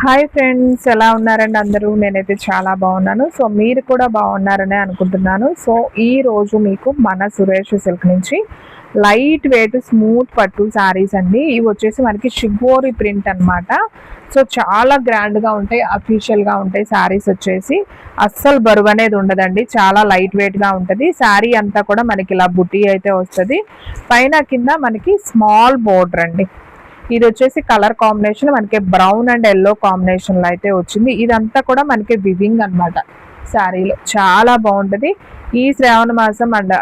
Hi friends, ఎలా ఉన్నారండి అందరూ? నేనైతే చాలా బాగున్నాను. సో మీరు కూడా బాగున్నారనే అనుకుంటున్నాను. సో ఈ రోజు మీకు మన సురేష్ సిల్క్ నుంచి లైట్ వెయిట్ స్మూత్ పట్టు శారీస్ అండి. ఇవి వచ్చేసి మనకి షిగోరి ప్రింట్ అన్నమాట. సో చాలా గ్రాండ్గా ఉంటాయి, అఫీషియల్గా ఉంటాయి. శారీస్ వచ్చేసి అస్సలు బరువు అనేది ఉండదండి, చాలా లైట్ వెయిట్గా ఉంటుంది. శారీ అంతా కూడా మనకి ఇలా బుటీ అయితే వస్తుంది. పైన కింద మనకి స్మాల్ బోర్డర్ అండి. ఇది వచ్చేసి కలర్ కాంబినేషన్ మనకి బ్రౌన్ అండ్ ఎల్లో కాంబినేషన్లో అయితే వచ్చింది. ఇదంతా కూడా మనకి వివింగ్ అనమాట. శారీలో చాలా బాగుంటుంది. ఈ శ్రావణ మాసం అండ్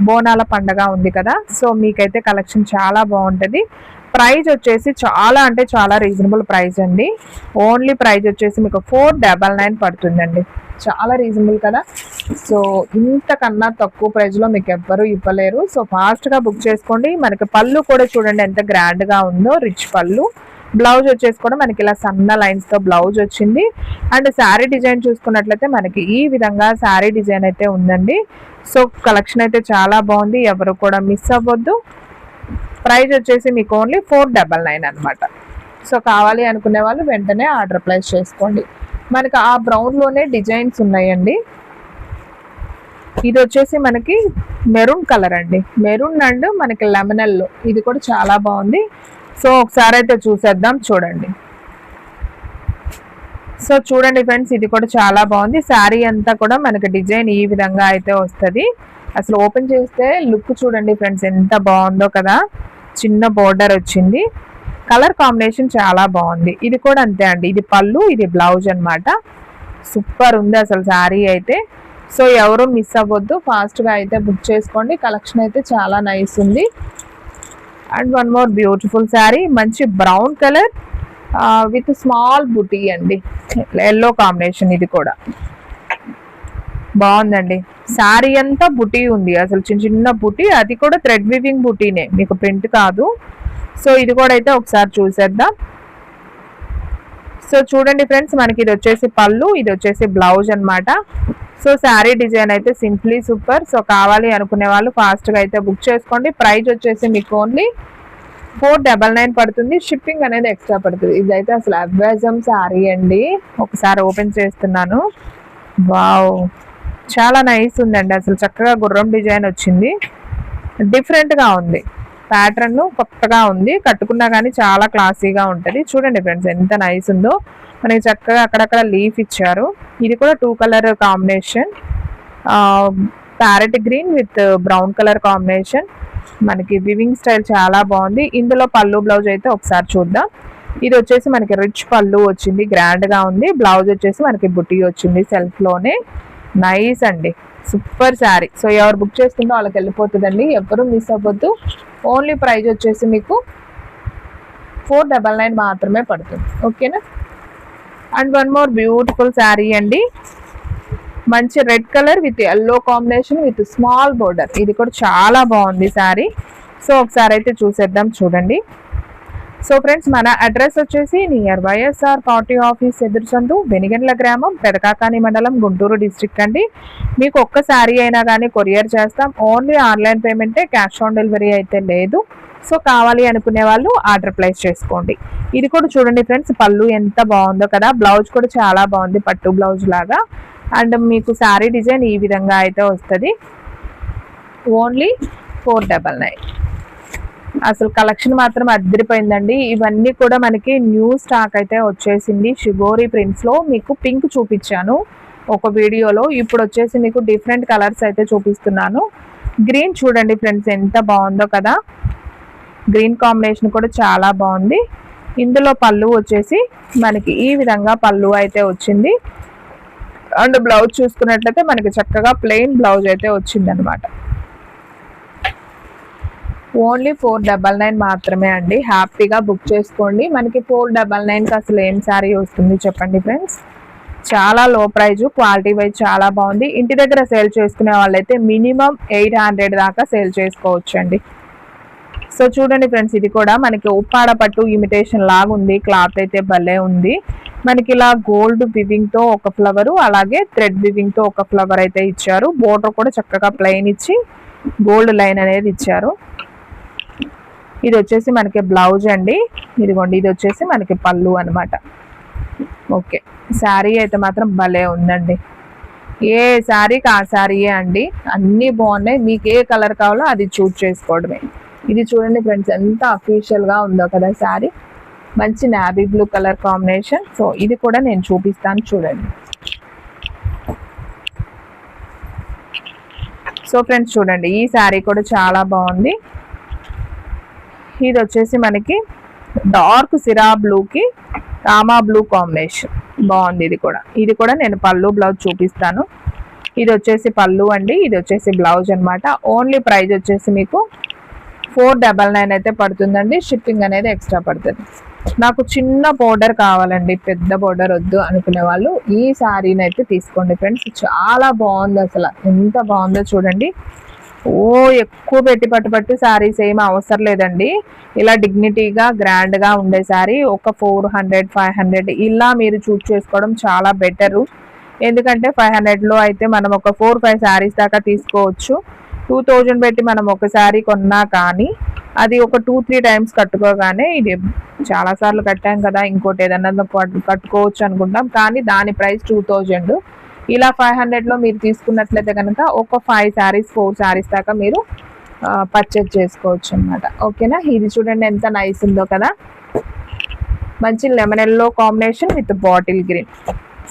బోనాల పండగ ఉంది కదా, సో మీకైతే కలెక్షన్ చాలా బాగుంటుంది. ప్రైస్ వచ్చేసి చాలా అంటే చాలా రీజనబుల్ ప్రైస్ అండి. ఓన్లీ ప్రైస్ వచ్చేసి మీకు 499 పడుతుందండి. చాలా రీజనబుల్ కదా. సో ఇంతకన్నా తక్కువ ప్రైస్లో మీకు ఎవ్వరూ ఇవ్వలేరు. సో ఫాస్ట్గా బుక్ చేసుకోండి. మనకి పళ్ళు కూడా చూడండి ఎంత గ్రాండ్గా ఉందో, రిచ్ పళ్ళు. బ్లౌజ్ వచ్చేసి కూడా మనకి ఇలా సన్న లైన్స్తో బ్లౌజ్ వచ్చింది. అండ్ శారీ డిజైన్ చూసుకున్నట్లయితే మనకి ఈ విధంగా శారీ డిజైన్ అయితే ఉందండి. సో కలెక్షన్ అయితే చాలా బాగుంది, ఎవరు కూడా మిస్ అవ్వద్దు. ప్రైస్ వచ్చేసి మీకు ఓన్లీ 499 అనమాట. సో కావాలి అనుకునే వాళ్ళు వెంటనే ఆర్డర్ ప్లేస్ చేసుకోండి. మనకి ఆ బ్రౌన్లోనే డిజైన్స్ ఉన్నాయండి. ఇది వచ్చేసి మనకి మెరూన్ కలర్ అండి, మెరూన్ అండ్ మనకి లెమనల్లో. ఇది కూడా చాలా బాగుంది. సో ఒకసారి అయితే చూసేద్దాం, చూడండి. సో చూడండి ఫ్రెండ్స్, ఇది కూడా చాలా బాగుంది. శారీ అంతా కూడా మనకి డిజైన్ ఈ విధంగా అయితే వస్తుంది. అసలు ఓపెన్ చేస్తే లుక్ చూడండి ఫ్రెండ్స్, ఎంత బాగుందో కదా. చిన్న బోర్డర్ వచ్చింది, కలర్ కాంబినేషన్ చాలా బాగుంది. ఇది కూడా అంతే అండి, ఇది పళ్ళు, ఇది బ్లౌజ్ అనమాట. సూపర్ ఉంది అసలు శారీ అయితే. సో ఎవరు మిస్ అవ్వద్దు, ఫాస్ట్గా అయితే బుక్ చేసుకోండి. కలెక్షన్ అయితే చాలా నైస్ ఉంది. And one more beautiful sari, మంచి బ్రౌన్ కలర్ విత్ స్మాల్ బుటీ అండి, ఎల్లో కాంబినేషన్. ఇది కూడా బాగుందండి. శారీ అంతా బుటీ ఉంది, అసలు చిన్న చిన్న బుటీ, అది కూడా థ్రెడ్ వివింగ్ బుటీనే, మీకు ప్రింట్ కాదు. సో ఇది కూడా అయితే ఒకసారి చూసేద్దాం. సో చూడండి ఫ్రెండ్స్, మనకి ఇది వచ్చేసి పళ్ళు, ఇది వచ్చేసి బ్లౌజ్ అనమాట. సో శారీ డిజైన్ అయితే సింప్లీ సూపర్. సో కావాలి అనుకునే వాళ్ళు ఫాస్ట్గా అయితే బుక్ చేసుకోండి. ప్రైస్ వచ్చేసి మీకు ఓన్లీ 499 పడుతుంది. షిప్పింగ్ అనేది ఎక్స్ట్రా పడుతుంది. ఇదైతే అసలు అవేజం శారీ అండి. ఒకసారి ఓపెన్ చేస్తున్నాను. వావ్, చాలా నైస్ ఉందండి. అసలు చక్కగా గుర్రం డిజైన్ వచ్చింది, డిఫరెంట్గా ఉంది. ప్యాటర్న్ కొత్తగా ఉంది, కట్టుకున్నా కానీ చాలా క్లాసీగా ఉంటుంది. చూడండి ఫ్రెండ్స్ ఎంత నైస్ ఉందో. మనకి చక్కగా అక్కడక్కడ లీఫ్ ఇచ్చారు. ఇది కూడా 2 colour combination, parrot green with brown colour combination. మనకి వివింగ్ స్టైల్ చాలా బాగుంది. ఇందులో పళ్ళు బ్లౌజ్ అయితే ఒకసారి చూద్దాం. ఇది వచ్చేసి మనకి రిచ్ పళ్ళు వచ్చింది, గ్రాండ్గా ఉంది. బ్లౌజ్ వచ్చేసి మనకి బుటీ వచ్చింది సెల్ఫ్లోనే. నైస్ అండి, సూపర్ శారీ. సో ఎవరు బుక్ చేసుకుంటే వాళ్ళకి వెళ్ళిపోతుందండి, ఎవరు మిస్ అవ్వద్దు. ఓన్లీ ప్రైస్ వచ్చేసి మీకు 499 మాత్రమే పడుతుంది. ఓకేనా. And one more beautiful sari అండి, మంచి red colour with yellow combination with small border. ఇది కూడా చాలా బాగుంది శారీ. సో ఒకసారి అయితే చూసేద్దాం, చూడండి. సో ఫ్రెండ్స్, మన అడ్రస్ వచ్చేసి నియర్ వైఎస్ఆర్ పార్టీ ఆఫీస్ ఎదురుసందు, వెనిగండ్ల గ్రామం, పెదకాకాని మండలం, గుంటూరు డిస్ట్రిక్ట్ అండి. మీకు ఒక్క శారీ అయినా కానీ కొరియర్ చేస్తాం. ఓన్లీ ఆన్లైన్ పేమెంటే, క్యాష్ ఆన్ డెలివరీ అయితే లేదు. సో కావాలి అనుకునే వాళ్ళు ఆర్డర్ ప్లేస్ చేసుకోండి. ఇది కూడా చూడండి ఫ్రెండ్స్, పళ్ళు ఎంత బాగుందో కదా. బ్లౌజ్ కూడా చాలా బాగుంది, పట్టు బ్లౌజ్ లాగా. అండ్ మీకు శారీ డిజైన్ ఈ విధంగా అయితే వస్తుంది. ఓన్లీ 499. అసలు కలెక్షన్ మాత్రం అదిరిపోయిందండి. ఇవన్నీ కూడా మనకి న్యూ స్టాక్ అయితే వచ్చేసింది. షిగోరి ప్రింట్స్లో మీకు పింక్ చూపించాను ఒక వీడియోలో, ఇప్పుడు వచ్చేసి మీకు డిఫరెంట్ కలర్స్ అయితే చూపిస్తున్నాను. గ్రీన్ చూడండి ఫ్రెండ్స్ ఎంత బాగుందో కదా. గ్రీన్ కాంబినేషన్ కూడా చాలా బాగుంది. ఇందులో పళ్ళు వచ్చేసి మనకి ఈ విధంగా పళ్ళు అయితే వచ్చింది. అండ్ బ్లౌజ్ చూసుకున్నట్లయితే మనకి చక్కగా ప్లెయిన్ బ్లౌజ్ అయితే వచ్చింది అనమాట. ఓన్లీ 499 మాత్రమే అండి. హ్యాపీగా బుక్ చేసుకోండి. మనకి 499కి అసలు ఏం శారీ వస్తుంది చెప్పండి ఫ్రెండ్స్. చాలా లో ప్రైజు, క్వాలిటీ వైజ్ చాలా బాగుంది. ఇంటి దగ్గర సేల్ చేసుకునే వాళ్ళైతే మినిమం 800 దాకా సేల్ చేసుకోవచ్చు అండి. సో చూడండి ఫ్రెండ్స్, ఇది కూడా మనకి ఉప్పాడ పట్టు ఇమిటేషన్ లాగా ఉంది. క్లాత్ అయితే భలే ఉంది. మనకి ఇలా గోల్డ్ వివింగ్తో ఒక ఫ్లవరు, అలాగే థ్రెడ్ వివింగ్తో ఒక ఫ్లవర్ అయితే ఇచ్చారు. బోర్డర్ కూడా చక్కగా ప్లెయిన్ ఇచ్చి గోల్డ్ లైన్ అనేది ఇచ్చారు. ఇది వచ్చేసి మనకి బ్లౌజ్ అండి. ఇదిగోండి, ఇది వచ్చేసి మనకి పళ్ళు అనమాట. ఓకే, శారీ అయితే మాత్రం భలే ఉందండి. ఏ శారీకి ఆ శారీయే అండి, అన్నీ బాగున్నాయి. మీకు ఏ కలర్ కావాలో అది చూస్ చేసుకోవడమే. ఇది చూడండి ఫ్రెండ్స్, ఎంత అఫీషియల్గా ఉందో కదా శారీ. మంచి navy blue colour combination. So ఇది కూడా నేను చూపిస్తాను చూడండి. సో ఫ్రెండ్స్ చూడండి, ఈ శారీ కూడా చాలా బాగుంది. ఇది వచ్చేసి మనకి డార్క్ సిరా బ్లూకి రామా బ్లూ కాంబినేషన్ బాగుంది. ఇది కూడా నేను పళ్ళు బ్లౌజ్ చూపిస్తాను. ఇది వచ్చేసి పళ్ళు అండి, ఇది వచ్చేసి బ్లౌజ్ అనమాట. ఓన్లీ ప్రైస్ వచ్చేసి మీకు 499 అయితే పడుతుందండి. షిప్పింగ్ అనేది ఎక్స్ట్రా పడుతుంది. నాకు చిన్న బోర్డర్ కావాలండి, పెద్ద బోర్డర్ వద్దు అనుకునే వాళ్ళు ఈ శారీని అయితే తీసుకోండి ఫ్రెండ్స్. చాలా బాగుంది, అసలు ఎంత బాగుందో చూడండి. ఎక్కువ పెట్టి పట్టు శారీస్ ఏమీ అవసరం లేదండి. ఇలా డిగ్నిటీగా గ్రాండ్గా ఉండే శారీ ఒక 400 500 ఇలా మీరు చూస్ చేసుకోవడం చాలా బెటరు. ఎందుకంటే 500లో అయితే మనం ఒక 4-5 శారీస్ దాకా తీసుకోవచ్చు. 2000 పెట్టి మనం ఒక శారీ కొన్నా కానీ అది ఒక 2-3 టైమ్స్ కట్టుకోగానే ఇది చాలాసార్లు కట్టాం కదా, ఇంకోటి ఏదన్నా కట్టుకోవచ్చు అనుకుంటాం. కానీ దాని ప్రైస్ 2000. ఇలా 500లో మీరు తీసుకున్నట్లయితే కనుక ఒక 5 శారీస్ 4 శారీస్ దాకా మీరు పర్చేజ్ చేసుకోవచ్చు అనమాట. ఓకేనా. ఇది చూడండి ఎంత నైస్ ఉందో కదా, మంచి lemon yellow combination with bottle green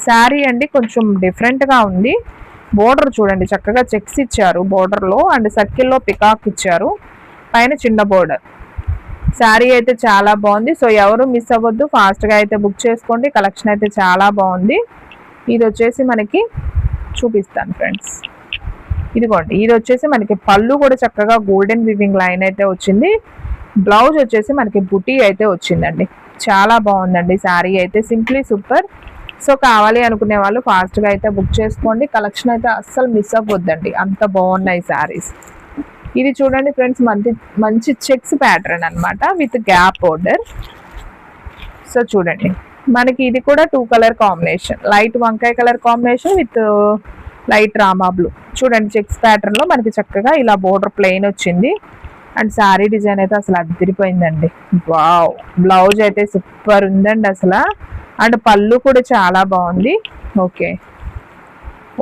sari అండి. కొంచెం డిఫరెంట్గా ఉంది. బోర్డర్ చూడండి, చక్కగా చెక్స్ ఇచ్చారు బోర్డర్లో, అండ్ సర్కిల్లో పికాక్ ఇచ్చారు, పైన చిన్న బోర్డర్. శారీ అయితే చాలా బాగుంది. సో ఎవరు మిస్ అవ్వద్దు, ఫాస్ట్గా అయితే బుక్ చేసుకోండి. కలెక్షన్ అయితే చాలా బాగుంది. ఇది వచ్చేసి మనకి చూపిస్తాను ఫ్రెండ్స్, ఇదిగోండి. ఇది వచ్చేసి మనకి పళ్ళు కూడా చక్కగా గోల్డెన్ వివింగ్ లైన్ అయితే వచ్చింది. బ్లౌజ్ వచ్చేసి మనకి బుటీ అయితే వచ్చిందండి. చాలా బాగుందండి శారీ అయితే, సింప్లీ సూపర్. సో కావాలి అనుకునే వాళ్ళు ఫాస్ట్గా అయితే బుక్ చేసుకోండి. కలెక్షన్ అయితే అస్సలు మిస్ అవ్వద్దండి, అంత బాగున్నాయి శారీస్. ఇది చూడండి ఫ్రెండ్స్, మంచి చెక్స్ ప్యాటర్న్ అనమాట విత్ గ్యాప్ బోర్డర్. సో చూడండి, మనకి ఇది కూడా 2 కలర్ కాంబినేషన్, లైట్ వంకాయ colour combination with light Rama blue. చూడండి చెక్స్ ప్యాటర్న్ లో మనకి చక్కగా ఇలా బోర్డర్ ప్లెయిన్ వచ్చింది. అండ్ శారీ డిజైన్ అయితే అసలు అదిరిపోయిందండి. వావ్, బ్లౌజ్ అయితే సూపర్ ఉందండి అసలు. అండ్ పళ్ళు కూడా చాలా బాగుంది. ఓకే,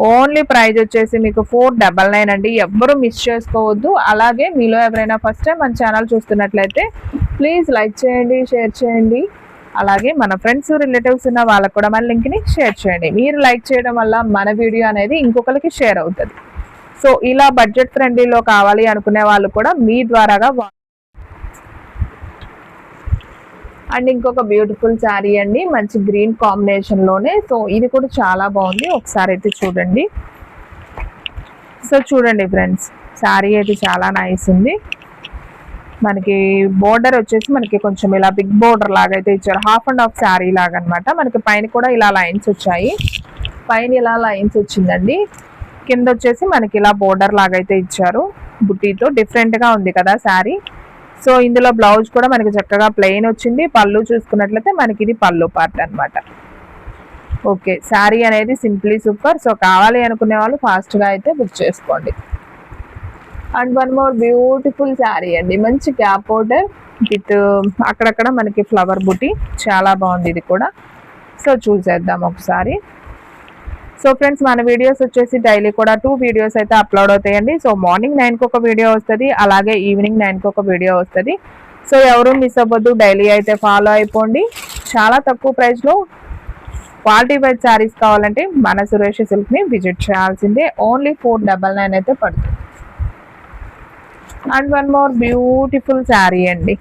ఓన్లీ ప్రైస్ వచ్చేసి మీకు 499 అండి. ఎవ్వరూ మిస్ చేసుకోవద్దు. అలాగే మీలో ఎవరైనా ఫస్ట్ టైం మన ఛానల్ చూస్తున్నట్లయితే ప్లీజ్ లైక్ చేయండి, షేర్ చేయండి. అలాగే మన ఫ్రెండ్స్ రిలేటివ్స్ ఉన్న వాళ్ళకు కూడా మన లింక్ని షేర్ చేయండి. మీరు లైక్ చేయడం వల్ల మన వీడియో అనేది ఇంకొకరికి షేర్ అవుతుంది. సో ఇలా బడ్జెట్ ఫ్రెండ్లీలో కావాలి అనుకునే వాళ్ళు కూడా మీ ద్వారాగా. అండ్ ఇంకొక బ్యూటిఫుల్ శారీ అండి, మంచి గ్రీన్ కాంబినేషన్లోనే. సో ఇది కూడా చాలా బాగుంది, ఒకసారి అయితే చూడండి. సో చూడండి ఫ్రెండ్స్, శారీ అయితే చాలా నైస్ ఉంది. మనకి బోర్డర్ వచ్చేసి మనకి కొంచెం ఇలా బిగ్ బోర్డర్ లాగా అయితే ఇచ్చారు, హాఫ్ అండ్ హాఫ్ శారీ లాగా అనమాట. మనకి పైన కూడా ఇలా లైన్స్ వచ్చాయి, పైన ఇలా లైన్స్ వచ్చిందండి. కింద వచ్చేసి మనకి ఇలా బోర్డర్ లాగా అయితే ఇచ్చారు బుట్టీతో. డిఫరెంట్గా ఉంది కదా శారీ. సో ఇందులో బ్లౌజ్ కూడా మనకి చక్కగా ప్లెయిన్ వచ్చింది. పళ్ళు చూసుకున్నట్లయితే మనకి ఇది పళ్ళు పార్ట్ అనమాట. ఓకే, శారీ అనేది సింప్లీ సూపర్. సో కావాలి అనుకునే వాళ్ళు ఫాస్ట్గా అయితే బుక్ చేసుకోండి. And one more beautiful sari అండి, మంచి గ్యాప్ బోర్డర్ విత్ అక్కడక్కడ మనకి ఫ్లవర్ బుటీ. చాలా బాగుంది ఇది కూడా. సో చూసేద్దాం ఒకసారి. సో ఫ్రెండ్స్, మన వీడియోస్ వచ్చేసి డైలీ కూడా 2 వీడియోస్ అయితే అప్లోడ్ అవుతాయండి. సో మార్నింగ్ 9కి ఒక వీడియో వస్తుంది, అలాగే ఈవినింగ్ 9కి ఒక వీడియో వస్తుంది. సో ఎవరు మిస్ అవ్వద్దు, డైలీ అయితే ఫాలో అయిపోండి. చాలా తక్కువ ప్రైస్లో క్వాలిటీ వైజ్ శారీస్ కావాలంటే మన సురేష్ సిల్క్ని విజిట్ చేయాల్సిందే. ఓన్లీ 499 అయితే పడుతుంది. And one more beautiful sari అండి,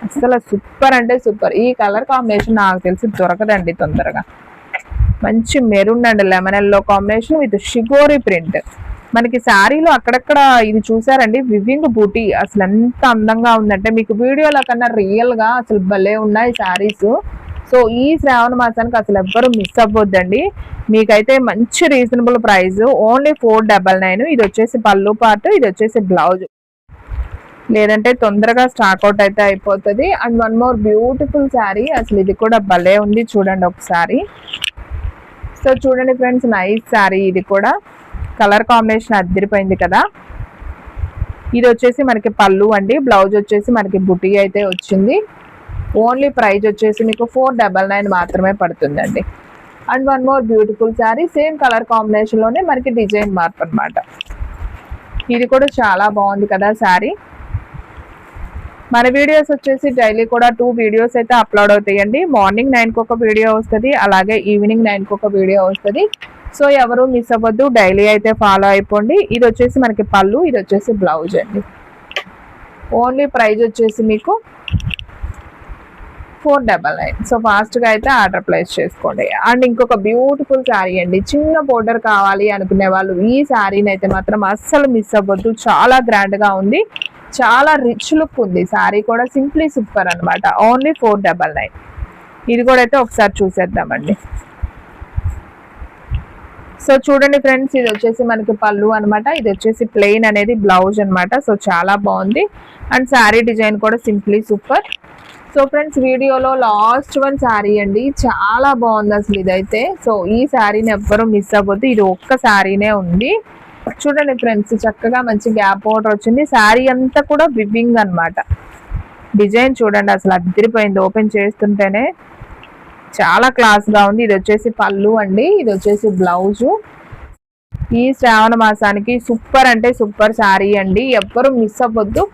అసలు సూపర్ అంటే సూపర్. ఈ కలర్ కాంబినేషన్ నాకు తెలిసి దొరకదండి తొందరగా. మంచి maroon and lemon yellow combination with shibori print. మనకి శారీలో అక్కడక్కడ ఇది చూసారండి, వివింగ్ బూటీ. అసలు ఎంత అందంగా ఉందంటే మీకు వీడియోలో కన్నా రియల్గా అసలు భలే ఉన్నాయి శారీస్. సో ఈ శ్రావణ మాసానికి అసలు ఎవ్వరు మిస్ అవ్వద్దండి. మీకైతే మంచి రీజనబుల్ ప్రైస్, ఓన్లీ 499. ఇది వచ్చేసి పళ్ళు పార్ట్, ఇది వచ్చేసి బ్లౌజ్. లేదంటే తొందరగా స్టాక్ అవుట్ అయితే అయిపోతుంది. And one more beautiful sari, అసలు ఇది కూడా భలే ఉంది చూడండి ఒకసారి. సో చూడండి ఫ్రెండ్స్, నైస్ శారీ. ఇది కూడా కలర్ కాంబినేషన్ అదిరిపోయింది కదా. ఇది వచ్చేసి మనకి పళ్ళు అండి, బ్లౌజ్ వచ్చేసి మనకి బుటీ అయితే వచ్చింది. ఓన్లీ ప్రైజ్ వచ్చేసి మీకు 499 మాత్రమే పడుతుందండి. And one more beautiful sari, same colour కాంబినేషన్లోనే మనకి డిజైన్ మార్పు అనమాట. ఇది కూడా చాలా బాగుంది కదా శారీ. మన వీడియోస్ వచ్చేసి డైలీ కూడా 2 వీడియోస్ అయితే అప్లోడ్ అవుతాయండి. మార్నింగ్ 9కి ఒక వీడియో వస్తుంది, అలాగే ఈవినింగ్ 9కి ఒక వీడియో వస్తుంది. సో ఎవరు మిస్ అవ్వద్దు, డైలీ అయితే ఫాలో అయిపోండి. ఇది వచ్చేసి మనకి పళ్ళు, ఇది వచ్చేసి బ్లౌజ్ అండి. ఓన్లీ ప్రైజ్ వచ్చేసి మీకు 499. సో ఫాస్ట్గా అయితే ఆర్డర్ ప్లేస్ చేసుకోండి. అండ్ ఇంకొక బ్యూటిఫుల్ శారీ అండి, చిన్న బోర్డర్ కావాలి అనుకునే వాళ్ళు ఈ శారీని అయితే మాత్రం అస్సలు మిస్ అవ్వద్దు. చాలా గ్రాండ్గా ఉంది, చాలా రిచ్ లుక్ ఉంది. శారీ కూడా సింప్లీ సూపర్ అనమాట. ఓన్లీ 499. ఇది కూడా అయితే ఒకసారి చూసేద్దామండి. సో చూడండి ఫ్రెండ్స్, ఇది వచ్చేసి మనకి పళ్ళు అనమాట, ఇది వచ్చేసి ప్లెయిన్ అనేది బ్లౌజ్ అనమాట. సో చాలా బాగుంది. అండ్ శారీ డిజైన్ కూడా సింప్లీ సూపర్. సో ఫ్రెండ్స్, వీడియోలో లాస్ట్ వన్ శారీ అండి, చాలా బాగుంది అసలు ఇదైతే. సో ఈ శారీని ఎవ్వరూ మిస్ అవ్వద్దు, ఇది ఒక్క శారీనే ఉంది. చూడండి ఫ్రెండ్స్, చక్కగా మంచి గ్యాప్ బోర్డర్ వచ్చింది. శారీ అంతా కూడా వివింగ్ అనమాట. డిజైన్ చూడండి అసలు అదిరిపోయింది, ఓపెన్ చేస్తుంటేనే చాలా క్లాస్గా ఉంది. ఇది వచ్చేసి పళ్ళు అండి, ఇది వచ్చేసి బ్లౌజు. ఈ శ్రావణ మాసానికి సూపర్ అంటే సూపర్ శారీ అండి, ఎవ్వరూ మిస్ అవ్వద్దు.